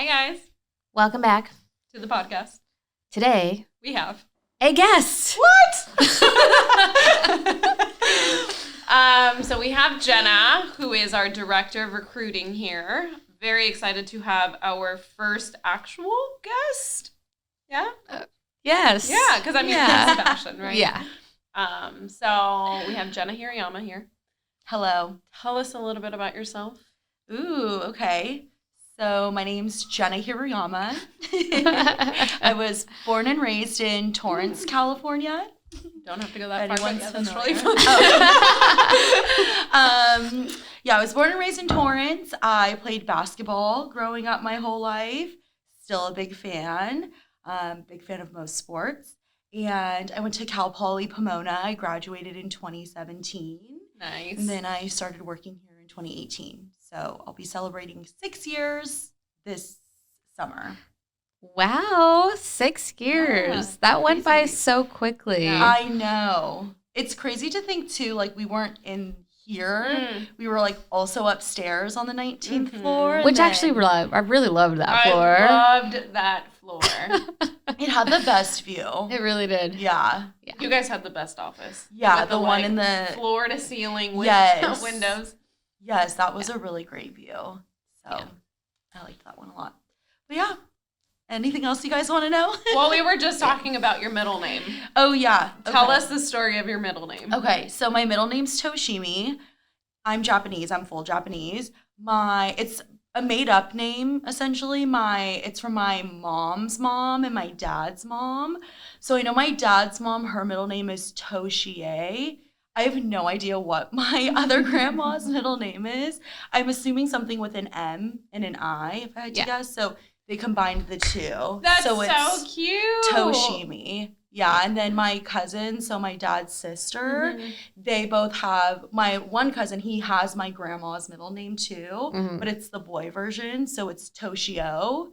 Hi, guys. Welcome back to the podcast. Today, we have a guest. What? So we have Jenna, who is our director of recruiting here. Very excited to have our first actual guest. Yeah? Yes. Yeah, because Sebastian, right? Yeah. So we have Jenna Hirayama here. Hello. Tell us a little bit about yourself. Ooh, okay. So my name's Jenna Hirayama. I was born and raised in Torrance, California. Don't have to go that far. Yeah, that's really fun. Yeah, I was born and raised in Torrance. I played basketball growing up my whole life. Still a big fan. Big fan of most sports. And I went to Cal Poly Pomona. I graduated in 2017. Nice. And then I started working here in 2018. So I'll be celebrating 6 years this summer. Wow, 6 years. Yeah, that went by crazy. so quickly. Yeah. I know. It's crazy to think, too, like we weren't in here. We were like also upstairs on the 19th floor. Which actually, I really loved that floor. I loved that floor. It had the best view. It really did. Yeah. You guys had the best office. Yeah, with the one in the floor to ceiling with windows. Yes, that was a really great view. So yeah. I liked that one a lot. But yeah. Anything else you guys want to know? Well, we were just talking about your middle name. Oh, yeah. Okay. Tell us the story of your middle name. Okay, so my middle name's Toshimi. I'm Japanese. I'm full Japanese. It's a made-up name, essentially. It's from my mom's mom and my dad's mom. So I know my dad's mom, her middle name is Toshie. I have no idea what my other grandma's middle name is. I'm assuming something with an M and an I, if I had to guess. So they combined the two. That's so so cute. Toshimi. Yeah, and then my cousin, so my dad's sister, they both have, my one cousin, he has my grandma's middle name too, but it's the boy version, so it's Toshio.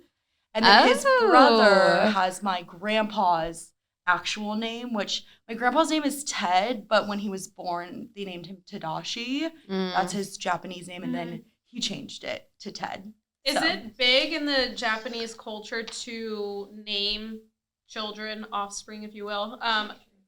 And then his brother has my grandpa's actual name, which my grandpa's name is Ted, but when he was born, they named him Tadashi. That's his Japanese name, and then he changed it to Ted. Is it big in the Japanese culture to name children, offspring, if you will,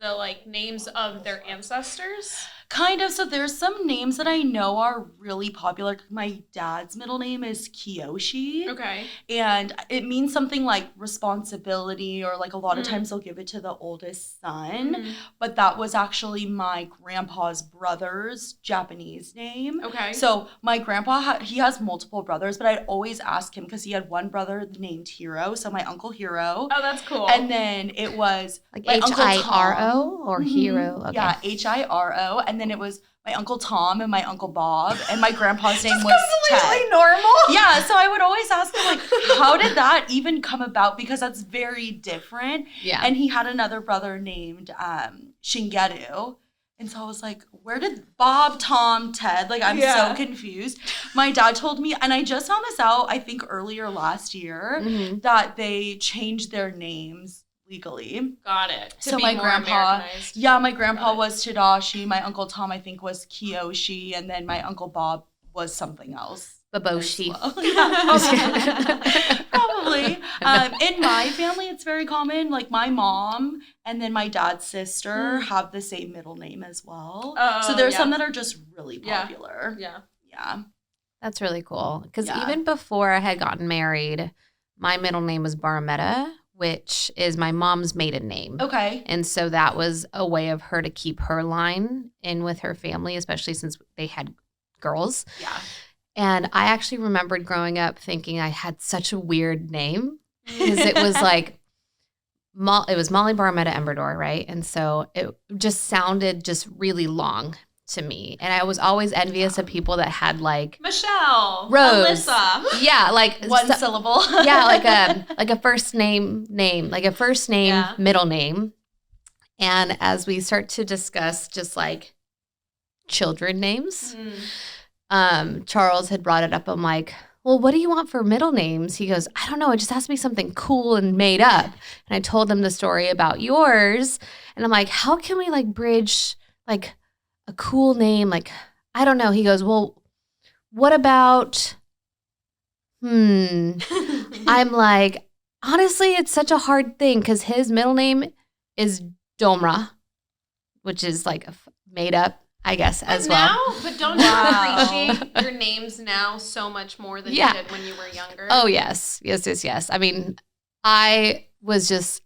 the names of their ancestors? Kind of. So there's some names that I know are really popular. My dad's middle name is Kiyoshi. Okay. And it means something like responsibility, or like a lot of times they'll give it to the oldest son. But that was actually my grandpa's brother's Japanese name. Okay. So my grandpa, he has multiple brothers, but I'd always ask him because he had one brother named Hiro. So my uncle Hiro. Oh, that's cool. And then it was like my H-I-R-O or Hiro? Okay. Yeah, H-I-R-O. And then it was my Uncle Tom and my Uncle Bob, and my grandpa's name was completely Ted. normal. Yeah, so I would always ask him, like, how did that even come about? Because that's very different. Yeah. And he had another brother named Shingeru. And so I was like, where did Bob, Tom, Ted? Like, I'm so confused. My dad told me, and I just found this out, I think earlier last year, that they changed their names legally. Got it. So my grandpa, my grandpa Got it. was Tadashi. My Uncle Tom, I think, was Kiyoshi, and then my Uncle Bob was something else. Baboshi. Well. Probably. In my family, it's very common. Like my mom and then my dad's sister have the same middle name as well. So there's some that are just really popular. Yeah. That's really cool. Because even before I had gotten married, my middle name was Barametta, which is my mom's maiden name. Okay. And so that was a way of her to keep her line in with her family, especially since they had girls. Yeah. And I actually remembered growing up thinking I had such a weird name because it was like, it was Molly Barametta Embrador, right? And so it just sounded just really long to me. And I was always envious of people that had like Michelle, Rose, Alyssa. Yeah, like one syllable. Yeah, like a first name, like a first name, middle name. And as we start to discuss just like children names, Charles had brought it up. I'm like, well, what do you want for middle names? He goes, I don't know. It just has to be something cool and made up. And I told him the story about yours. And I'm like, how can we like bridge like a cool name? Like, I don't know. He goes, well, what about, I'm like, honestly, it's such a hard thing because his middle name is Domra, which is like made up, I guess, as well. But don't you appreciate your names now so much more than you did when you were younger? Oh, yes. Yes. I mean, I was just,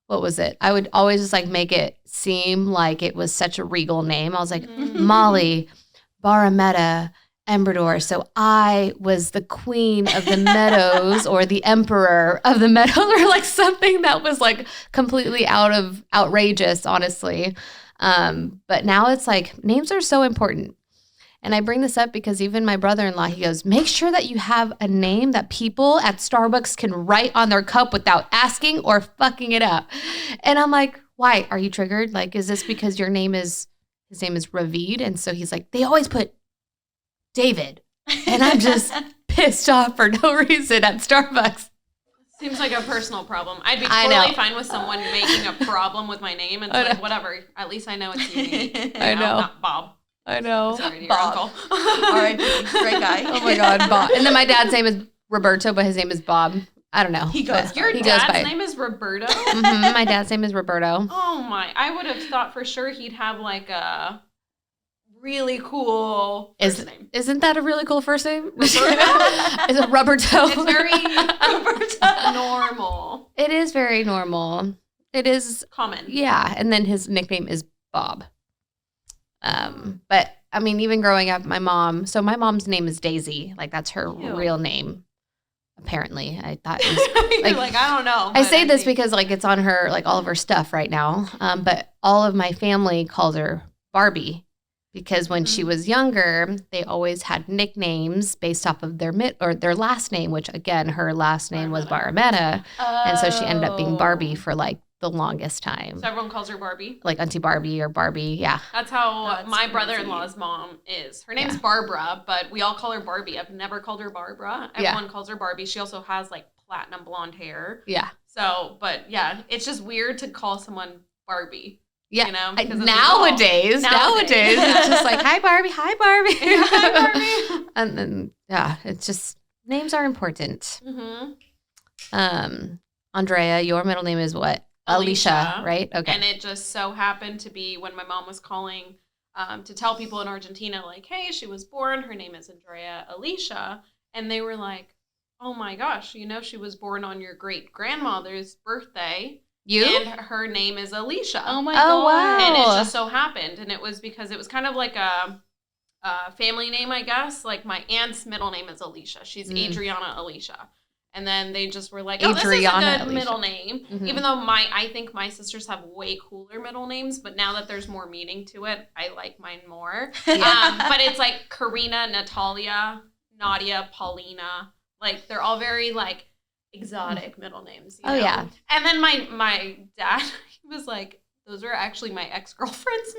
what was it? I would always just like make it seem like it was such a regal name. I was like, Molly, Barametta, Embrador. So I was the queen of the meadows or the emperor of the meadows or like something that was like completely outrageous, honestly. But now it's like names are so important. And I bring this up because even my brother-in-law, he goes, make sure that you have a name that people at Starbucks can write on their cup without asking or fucking it up. And I'm like, why? Are you triggered? Like, is this because his name is Ravid? And so he's like, they always put David. And I'm just pissed off for no reason at Starbucks. Seems like a personal problem. I'd be totally fine with someone making a problem with my name. And like, whatever. At least I know it's unique. I know. Not Bob. I know. Sorry to your Bob. uncle. All right, great guy. Oh my God, Bob. And then my dad's name is Roberto, but his name is Bob. I don't know. Your dad's name is Roberto? My dad's name is Roberto. Oh my. I would have thought for sure he'd have like a really cool first name. Isn't that a really cool first name? Is it Roberto? It's very normal. It is very normal. It is common. Yeah. And then his nickname is Bob. But I mean, even growing up, my mom's name is Daisy. Like that's her real name. Apparently, I thought it was You're like, I don't know. I say this because like it's on her, like all of her stuff right now. But all of my family calls her Barbie because when she was younger, they always had nicknames based off of their last name, which again, her last name was Barametta. And so she ended up being Barbie for like the longest time. So everyone calls her Barbie? Like Auntie Barbie or Barbie, yeah. That's how my brother-in-law's mom is. Her name's Barbara, but we all call her Barbie. I've never called her Barbara. Everyone calls her Barbie. She also has like platinum blonde hair. Yeah. So, but yeah, it's just weird to call someone Barbie. Yeah. You know? Nowadays, it's just like, hi, Barbie. Hi, Barbie. Hi, Barbie. And then, it's just, names are important. Andrea, your middle name is what? Alicia, right? Okay. And it just so happened to be when my mom was calling to tell people in Argentina, like, hey, she was born. Her name is Andrea Alicia. And they were like, oh my gosh, she was born on your great-grandmother's birthday. And her name is Alicia. Oh my God. Wow. And it just so happened. And it was because it was kind of like a family name, I guess. Like my aunt's middle name is Alicia. She's Adriana Alicia. And then they just were like, oh, this is a good middle name. Even though I think my sisters have way cooler middle names, but now that there's more meaning to it, I like mine more. But it's like Karina, Natalia, Nadia, Paulina. Like they're all very like exotic middle names. You know? Yeah. And then my dad, he was like, those are actually my ex-girlfriend's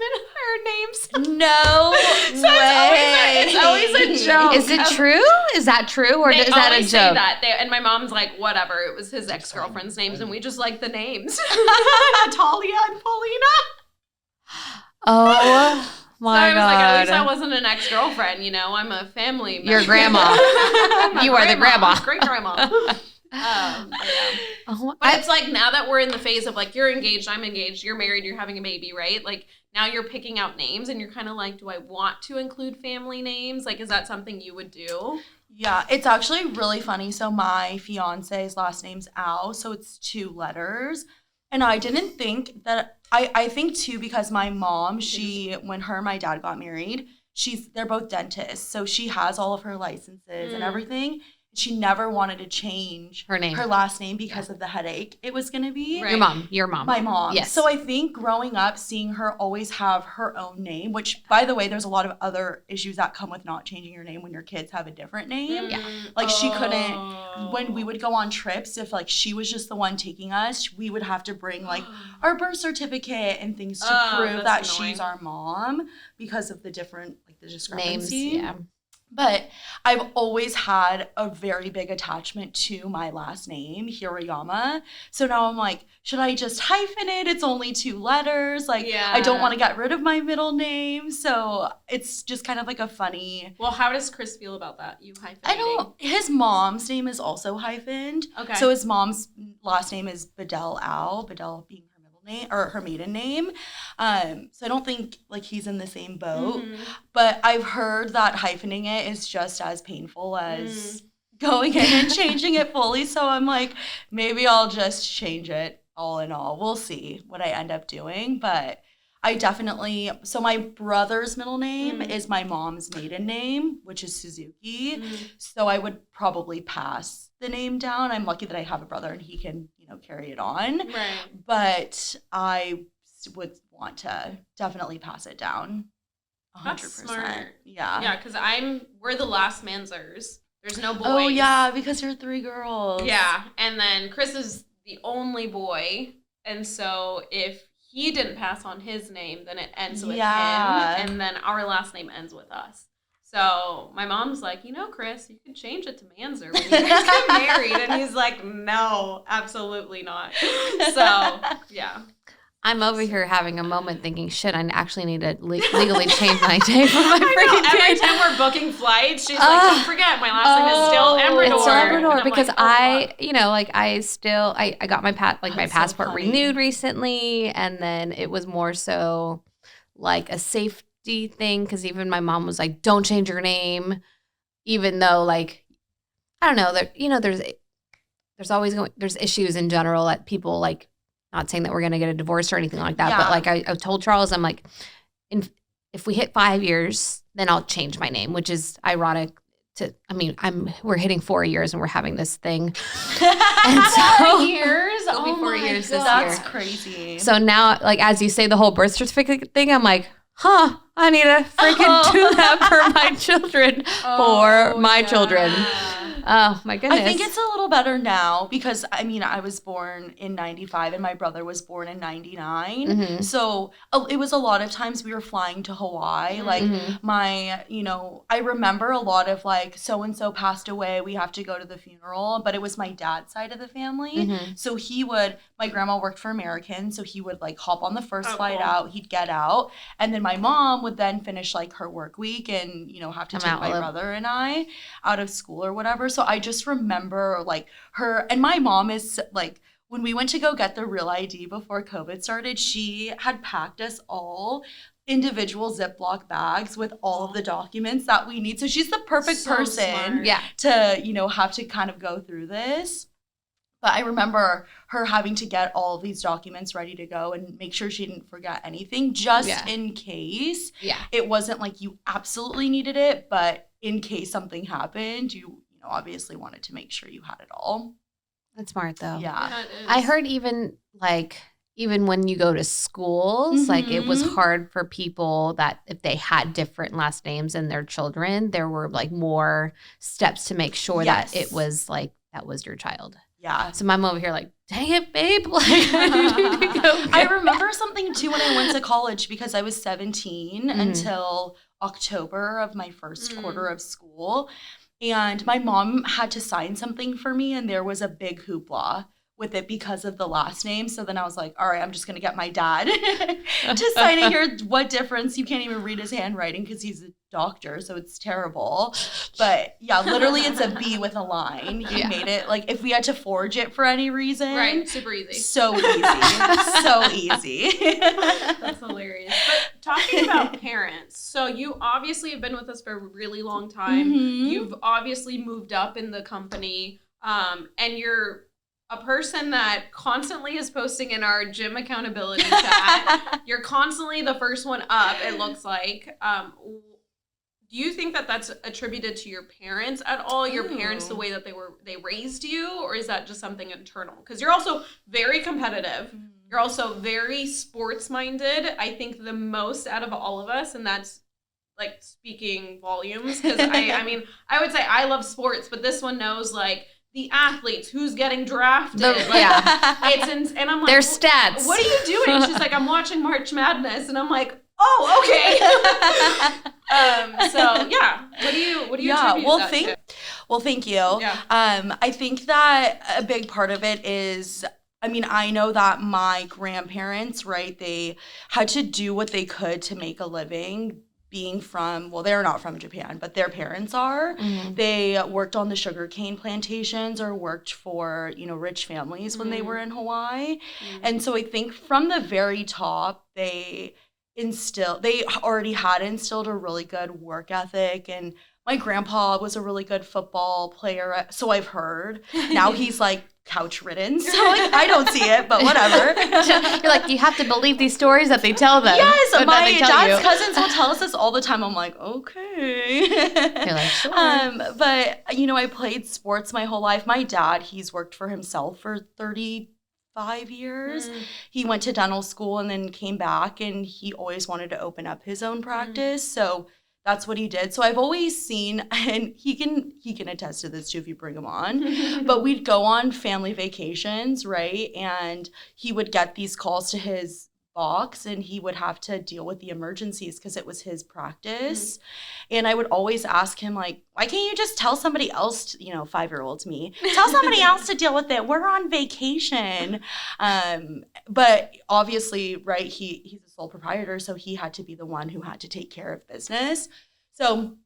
names. No So way. It's always a joke. Is it true? Is that true? Or is that a joke? Say that. And my mom's like, whatever. It was his ex-girlfriend's names, and we just like the names. Natalia and Paulina. Oh, my God. So I was like, at least I wasn't an ex-girlfriend, I'm a family member. Your grandma. You are the grandma. Great-grandma. But it's like now that we're in the phase of like you're engaged, I'm engaged, you're married, you're having a baby, right? Like now you're picking out names and you're kind of like, do I want to include family names? Like, is that something you would do? Yeah, it's actually really funny. So my fiance's last name's Al, so it's 2 letters. And I didn't think that, I think too, because my mom, when her and my dad got married, they're both dentists. So she has all of her licenses and everything. She never wanted to change her last name because of the headache it was going to be. Right. Your mom. My mom. Yes. So I think growing up, seeing her always have her own name, which, by the way, there's a lot of other issues that come with not changing your name when your kids have a different name. Yeah. Like she couldn't, when we would go on trips, if like she was just the one taking us, we would have to bring like our birth certificate and things to prove that she's our mom because of the different, like the discrepancy. Names, yeah. But I've always had a very big attachment to my last name, Hirayama. So now I'm like, should I just hyphen it? It's only 2 letters. Like, I don't want to get rid of my middle name. So it's just kind of like a funny. Well, how does Chris feel about that? You hyphenating? His mom's name is also hyphened. Okay. So his mom's last name is Bedell Al, Bedell being name or her maiden name. So I don't think like he's in the same boat. But I've heard that hyphening it is just as painful as going in and changing it fully. So I'm like, maybe I'll just change it all in all. We'll see what I end up doing. But I definitely, so my brother's middle name is my mom's maiden name, which is Suzuki. So I would probably pass the name down. I'm lucky that I have a brother and he can, carry it on. Right. But I would want to definitely pass it down 100%. That's smart. Yeah. Yeah, because we're the last Mansers. There's no boys. Oh, yeah, because you're 3 girls. Yeah, and then Chris is the only boy. And so if he didn't pass on his name, then it ends with him. And then our last name ends with us. So my mom's like, Chris, you could change it to Manzer when you guys get married. And he's like, no, absolutely not. So, yeah. I'm over here having a moment thinking, shit, I actually need to legally change my name for my freaking kid. Every time we're booking flights, she's like, don't forget, my last name is still Embrador. It's still Embrador because I got my passport renewed recently. And then it was more so like a safety thing because even my mom was like, don't change your name, even though like I don't know there's always there's issues in general that people like, not saying that we're gonna get a divorce or anything like that, but like I told Charles, I'm like, if we hit 5 years, then I'll change my name, which is ironic. We're hitting 4 years and we're having this thing. And so 4 years? It'll be 4 years this year. That's crazy. So now, like as you say, the whole birth certificate thing, I'm like, I need to freaking do that for my children. Children. Oh, my goodness. I think it's a little better now because, I was born in 95 and my brother was born in 99. So it was a lot of times we were flying to Hawaii. Like I remember a lot of like, so-and-so passed away. We have to go to the funeral. But it was my dad's side of the family. So my grandma worked for American. So he would like hop on the first flight out. He'd get out. And then my mom would then finish like her work week and, have to take my brother and I out of school or whatever. So I just remember like her, and my mom is like, when we went to go get the Real ID before COVID started, she had packed us all individual Ziploc bags with all of the documents that we need. So she's the perfect person to, have to kind of go through this. But I remember her having to get all of these documents ready to go and make sure she didn't forget anything just in case. Yeah. It wasn't like you absolutely needed it, but in case something happened, you obviously wanted to make sure you had it all. That's smart though. Yeah. I heard even when you go to schools, like it was hard for people that if they had different last names than their children, there were like more steps to make sure that it was like that was your child. Yeah. So I'm over here like, dang it, babe. Like, I remember something too when I went to college because I was 17 until October of my first quarter of school. And my mom had to sign something for me, and there was a big hoopla with it because of the last name. So then I was like, all right, I'm just going to get my dad to sign it here. What difference? You can't even read his handwriting because he's a doctor, so it's terrible. But yeah, literally it's a B with a line. He made it, like if we had to forge it for any reason. Right, super easy. So easy. So easy. That's hilarious. But talking about parents, so you obviously have been with us for a really long time. You've obviously moved up in the company, and you're a person that constantly is posting in our gym accountability chat. You're constantly the first one up, it looks like. Do you think that that's attributed to your parents at all? Your parents, the way that they raised you, or is that just something internal? Because you're also very competitive. You're also very sports minded. I think the most out of all of us, and that's like speaking volumes. Because I would say I love sports, but this one knows like the athletes, who's getting drafted. And I'm like, their stats. What are you doing? She's like, I'm watching March Madness, and I'm like, oh, okay. So yeah, what do do you attribute that to? Well, thank you. Yeah. I think that a big part of it is, I mean, I know that my grandparents, right, they had to do what they could to make a living being from, well, they're not from Japan, but their parents are. Mm-hmm. They worked on the sugarcane plantations or worked for, rich families when they were in Hawaii. Mm-hmm. And so I think from the very top, they already had instilled a really good work ethic. And my grandpa was a really good football player, so I've heard. Now he's like couch ridden, so like I don't see it, but whatever. You're like, you have to believe these stories that they tell them. Yes, my dad's cousins will tell us this all the time. I'm like, okay. You're like, sure. But I played sports my whole life. My dad, he's worked for himself for 35 years. He went to dental school and then came back, and he always wanted to open up his own practice. So that's what he did. So I've always seen, and he can attest to this too if you bring him on, but we'd go on family vacations, right? And he would get these calls to his box, and he would have to deal with the emergencies because it was his practice. And I would always ask him, like, why can't you just tell somebody else, 5-year-old me, tell somebody else to deal with it. We're on vacation. But obviously, right, he's a sole proprietor, so he had to be the one who had to take care of business. So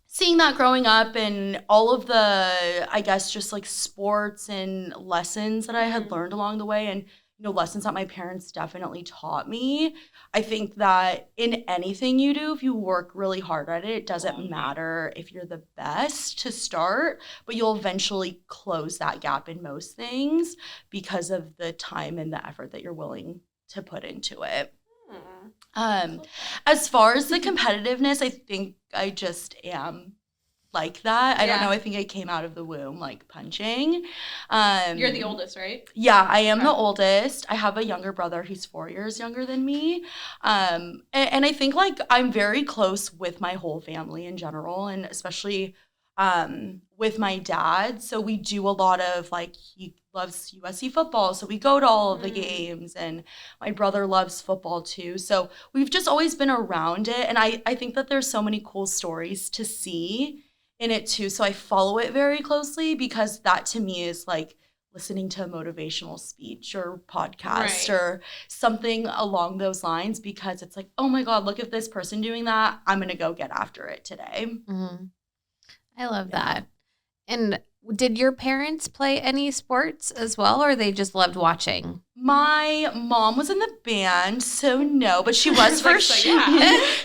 seeing that growing up and all of the, I guess, just like sports and lessons that I had learned along the way, and lessons that my parents definitely taught me. I think that in anything you do, if you work really hard at it, it doesn't matter if you're the best to start, but you'll eventually close that gap in most things because of the time and the effort that you're willing to put into it. As far as the competitiveness, I think I just am like that. I don't know. I think I came out of the womb like punching. You're the oldest, right? Yeah, I am the oldest. I have a younger brother. He's 4 years younger than me. And I think like I'm very close with my whole family in general, and especially with my dad. So we do a lot of like, he loves USC football, so we go to all of the games, and my brother loves football too. So we've just always been around it. And I think that there's so many cool stories to see in it too. So I follow it very closely because that to me is like listening to a motivational speech or podcast or something along those lines, because it's like, oh my God, look at this person doing that. I'm going to go get after it today. Mm-hmm. I love that. And did your parents play any sports as well, or they just loved watching? My mom was in the band, so no, but she was for sure.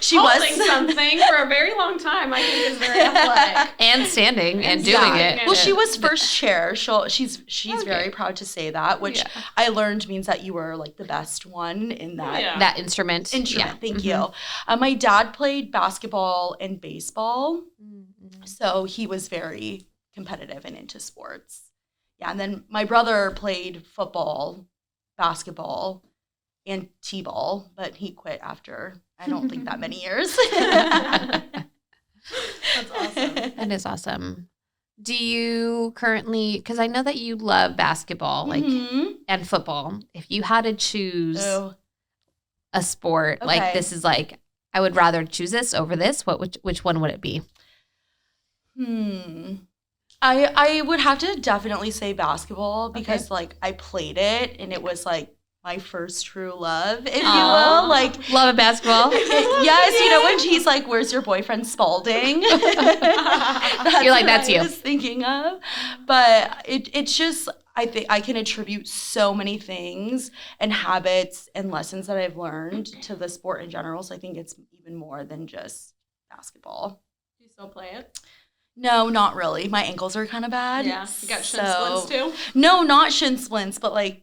She was something for a very long time. I think is very athletic and standing and doing it. Well, she was first chair. She's very proud to say that, which I learned means that you were like the best one in that that instrument. Thank you. My dad played basketball and baseball, so he was very competitive and into sports. Yeah, and then my brother played football, basketball, and t-ball, but he quit after, I don't think that many years. That's awesome. That is awesome. Do you currently, because I know that you love basketball and football, if you had to choose a sport, like this is like, I would rather choose this over this, which one would it be? I would have to definitely say basketball because like I played it and it was like my first true love, if you will. Like love of basketball. Yes, when she's like, "Where's your boyfriend Spalding?" You're like, that's you. I was thinking of, but it's just I think I can attribute so many things and habits and lessons that I've learned to the sport in general. So I think it's even more than just basketball. Do you still play it? No, not really. My ankles are kind of bad. Yeah, you got shin splints too? No, not shin splints, but like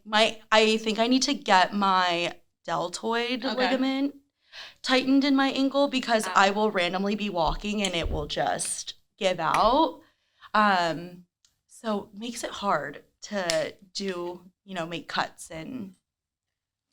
I think I need to get my deltoid ligament tightened in my ankle because I will randomly be walking and it will just give out. So it makes it hard to do, make cuts and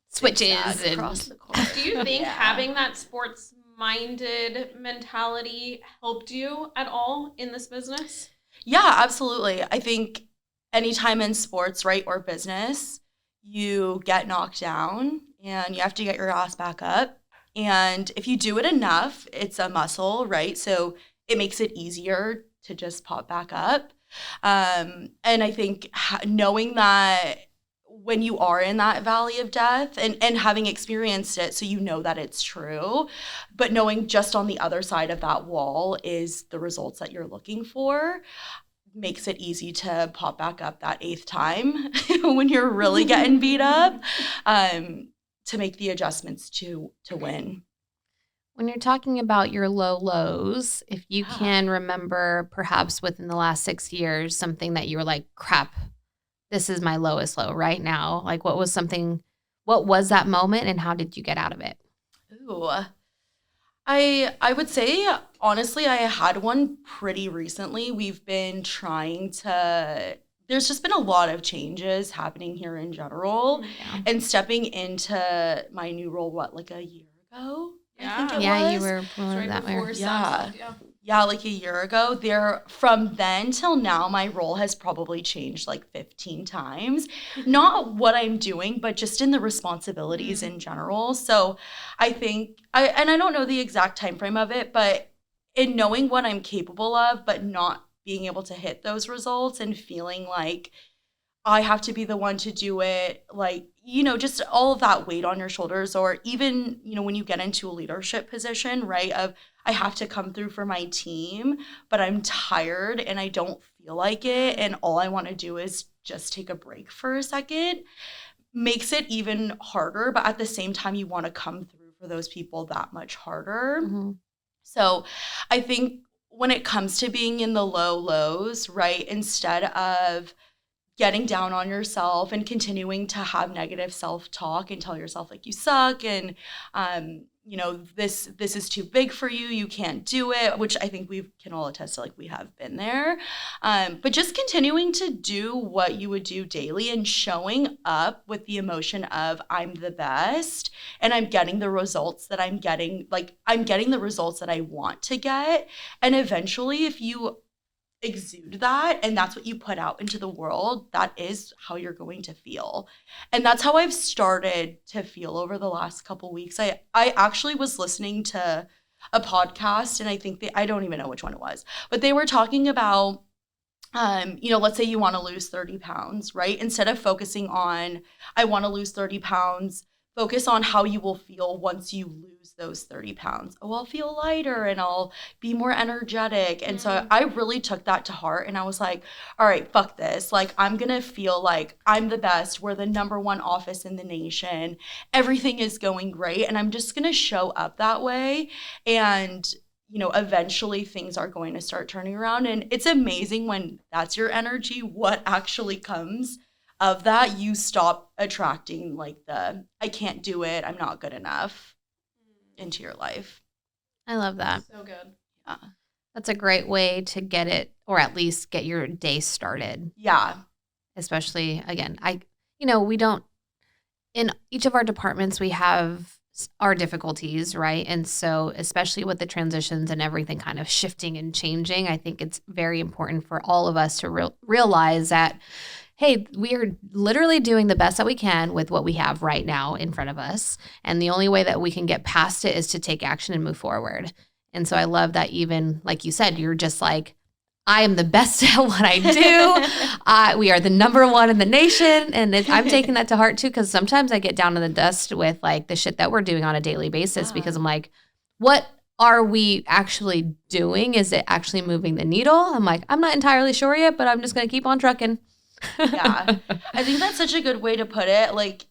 switches across the court. Do you think having that sports-minded mentality helped you at all in this business? Yeah, absolutely. I think anytime in sports, right, or business, you get knocked down and you have to get your ass back up. And if you do it enough, it's a muscle, right? So it makes it easier to just pop back up. And I think knowing that when you are in that valley of death and having experienced it, so you know that it's true, but knowing just on the other side of that wall is the results that you're looking for, makes it easy to pop back up that 8th time when you're really getting beat up, to make the adjustments to win. When you're talking about your low lows, if you can remember perhaps within the last 6 years, something that you were like, crap, this is my lowest low right now. Like what was that moment and how did you get out of it? Ooh, I would say, honestly, I had one pretty recently. We've been there's just been a lot of changes happening here in general. Yeah. And stepping into my new role, like a year ago? Yeah. I think it was. Yeah, you were right that way. Yeah, like a year ago. From then till now, my role has probably changed like 15 times. Not what I'm doing, but just in the responsibilities in general. So I think, I don't know the exact time frame of it, but in knowing what I'm capable of, but not being able to hit those results and feeling like I have to be the one to do it, like, just all of that weight on your shoulders, or even, when you get into a leadership position, right, of I have to come through for my team, but I'm tired and I don't feel like it, and all I want to do is just take a break for a second, makes it even harder, but at the same time, you want to come through for those people that much harder. Mm-hmm. So I think when it comes to being in the low lows, right, instead of getting down on yourself and continuing to have negative self-talk and tell yourself like you suck and this is too big for you, you can't do it, which I think we can all attest to, like we have been there, but just continuing to do what you would do daily and showing up with the emotion of I'm the best and I'm getting the results that I'm getting, like I'm getting the results that I want to get. And eventually, if you exude that and that's what you put out into the world, that is how you're going to feel. And that's how I've started to feel over the last couple weeks. I actually was listening to a podcast, and I think I don't even know which one it was, but they were talking about let's say you want to lose 30 pounds, right? Instead of focusing on I want to lose 30 pounds, focus on how you will feel once you lose those 30 pounds. Oh, I'll feel lighter and I'll be more energetic. And so I really took that to heart, and I was like, all right, fuck this. Like, I'm going to feel like I'm the best. We're the #1 office in the nation. Everything is going great. And I'm just going to show up that way. And, eventually things are going to start turning around. And it's amazing when that's your energy, what actually comes of that. You stop attracting like the I can't do it, I'm not good enough into your life. I love that. So good. Yeah. That's a great way to get it, or at least get your day started. Yeah. Especially, again, we don't, in each of our departments, we have our difficulties, right? And so especially with the transitions and everything kind of shifting and changing, I think it's very important for all of us to realize that, hey, we are literally doing the best that we can with what we have right now in front of us. And the only way that we can get past it is to take action and move forward. And so I love that, even like you said, you're just like, I am the best at what I do. We are the #1 in the nation. And I'm taking that to heart too, because sometimes I get down in the dust with like the shit that we're doing on a daily basis, because I'm like, what are we actually doing? Is it actually moving the needle? I'm like, I'm not entirely sure yet, but I'm just going to keep on trucking. Yeah. I think that's such a good way to put it. Like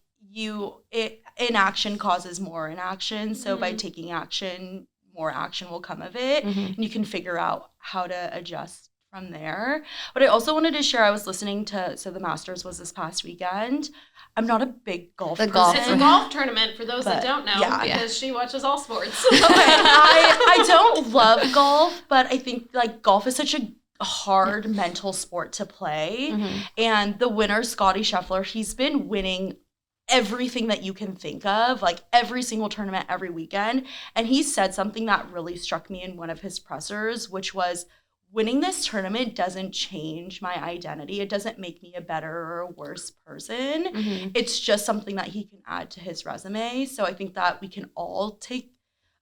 inaction causes more inaction. So by taking action, more action will come of it. And you can figure out how to adjust from there. But I also wanted to share, I was listening to, so the Masters was this past weekend. I'm not a big golf person. It's a golf tournament for those that don't know, because she watches all sports. Okay, I don't love golf, but I think like golf is such a hard mental sport to play. And the winner, Scottie Scheffler, he's been winning everything that you can think of, like every single tournament, every weekend. And he said something that really struck me in one of his pressers, which was, winning this tournament doesn't change my identity. It doesn't make me a better or a worse person. It's just something that he can add to his resume. So I think that we can all take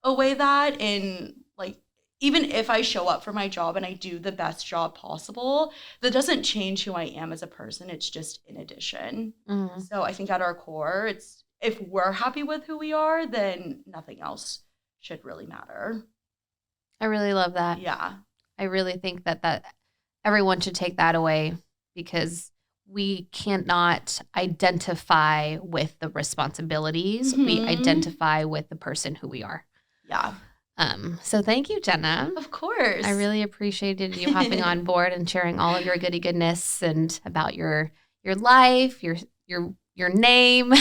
away that, and like, even if I show up for my job and I do the best job possible, that doesn't change who I am as a person. It's just in addition. Mm-hmm. So I think at our core, it's if we're happy with who we are, then nothing else should really matter. I really love that. Yeah. I really think that everyone should take that away, because we cannot identify with the responsibilities. Mm-hmm. We identify with the person who we are. Yeah. So thank you, Jenna. Of course. I really appreciated you hopping on board and sharing all of your goody goodness and about your life, your name,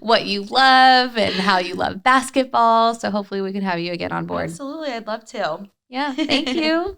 what you love, and how you love basketball. So hopefully we can have you again on board. Absolutely. I'd love to. Yeah. Thank you.